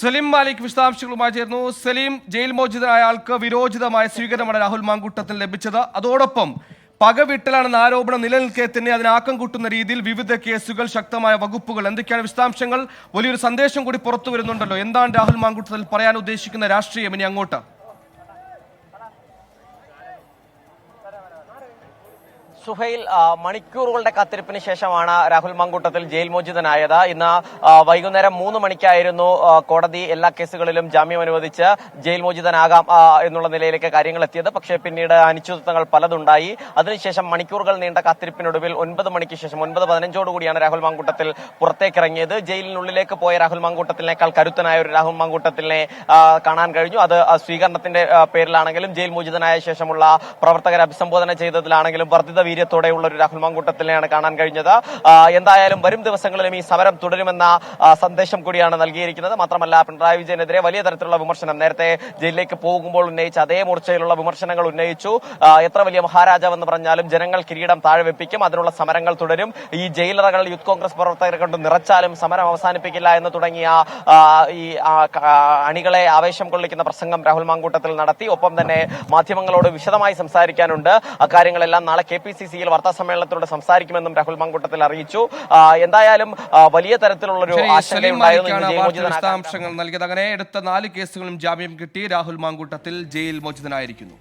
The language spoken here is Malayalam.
സലീം മാലിക് വിശദാംശങ്ങളുമായി ചേർന്നു. സലീം, ജയിൽ മോചിതനായ ആൾക്ക് വിരോചിതമായ സ്വീകരണമാണ് രാഹുൽ മാങ്കൂട്ടത്തിൽ ലഭിച്ചത്. അതോടൊപ്പം പകവിട്ടലാണെന്ന ആരോപണം നിലനിൽക്കെ തന്നെ അതിനാക്കം കൂട്ടുന്ന രീതിയിൽ വിവിധ കേസുകൾ, ശക്തമായ വകുപ്പുകൾ, എന്തൊക്കെയാണ് വിശദാംശങ്ങൾ? വലിയൊരു സന്ദേശം കൂടി പുറത്തു വരുന്നുണ്ടല്ലോ. എന്താണ് രാഹുൽ മാങ്കൂട്ടത്തിൽ പറയാൻ ഉദ്ദേശിക്കുന്ന രാഷ്ട്രീയം ഇനി അങ്ങോട്ട്? സുഹൈൽ, മണിക്കൂറുകളുടെ കാത്തിരിപ്പിന് ശേഷമാണ് രാഹുൽ മാങ്കൂട്ടത്തിൽ ജയിൽ മോചിതനായത്. ഇന്ന് വൈകുന്നേരം 3 മണിക്കായിരുന്നു കോടതി എല്ലാ കേസുകളിലും ജാമ്യം അനുവദിച്ച് ജയിൽ മോചിതനാകാം എന്നുള്ള നിലയിലേക്ക് കാര്യങ്ങൾ എത്തിയത്. പക്ഷേ പിന്നീട് അനിശ്ചിതത്വങ്ങൾ പലതുണ്ടായി. അതിനുശേഷം മണിക്കൂറുകൾ നീണ്ട കാത്തിരിപ്പിനൊടുവിൽ 9 മണിക്ക് ശേഷം 9:15 രാഹുൽ മാങ്കൂട്ടത്തിൽ പുറത്തേക്കിറങ്ങിയത്. ജയിലിനുള്ളിലേക്ക് പോയ രാഹുൽ മാങ്കൂട്ടത്തിനേക്കാൾ കരുത്തനായ ഒരു രാഹുൽ മാങ്കൂട്ടത്തിനെ കാണാൻ കഴിഞ്ഞു. അത് സ്വീകരണത്തിന്റെ പേരിലാണെങ്കിലും ജയിൽ മോചിതനായ ശേഷമുള്ള പ്രവർത്തകരെ അഭിസംബോധന ചെയ്തതിലാണെങ്കിലും വർദ്ധിത വീര്യത്തോടെയുള്ള ഒരു രാഹുൽ മാങ്കൂട്ടത്തിനെയാണ് കാണാൻ കഴിഞ്ഞത്. എന്തായാലും വരും ദിവസങ്ങളിലും ഈ സമരം തുടരുമെന്ന സന്ദേശം കൂടിയാണ് നൽകിയിരിക്കുന്നത്. മാത്രമല്ല, പിണറായി വിജയനെതിരെ വലിയ തരത്തിലുള്ള വിമർശനം നേരത്തെ ജയിലിലേക്ക് പോകുമ്പോൾ ഉന്നയിച്ച അതേ മൂർച്ചയിലുള്ള വിമർശനങ്ങൾ ഉന്നയിച്ചു. എത്ര വലിയ മഹാരാജാവെന്ന് പറഞ്ഞാലും ജനങ്ങൾ കിരീടം താഴെ വെപ്പിക്കും, അതിനുള്ള സമരങ്ങൾ തുടരും, ഈ ജയിലറകൾ യൂത്ത് കോൺഗ്രസ് പ്രവർത്തകരെ കൊണ്ട് നിറച്ചാലും സമരം അവസാനിപ്പിക്കില്ല എന്ന് തുടങ്ങിയ ഈ അണികളെ ആവേശം കൊള്ളിക്കുന്ന പ്രസംഗം രാഹുൽ മാങ്കൂട്ടത്തിൽ നടത്തി. ഒപ്പം തന്നെ മാധ്യമങ്ങളോട് വിശദമായി സംസാരിക്കാനുണ്ട്. അക്കാര്യങ്ങളെല്ലാം നാളെ KPCC-യിൽ വാർത്താ സമ്മേളനത്തിലൂടെ സംസാരിക്കുമെന്നും രാഹുൽ മാങ്കൂട്ടത്തിൽ അറിയിച്ചു. എന്തായാലും വലിയ തരത്തിലുള്ളൊരു വിശദാംശങ്ങൾ നൽകിയത്. അങ്ങനെ എടുത്ത 4 കേസുകളും ജാമ്യം കിട്ടി. രാഹുൽ മാങ്കൂട്ടത്തിൽ ജയിൽ മോചിതനായിരിക്കുന്നു.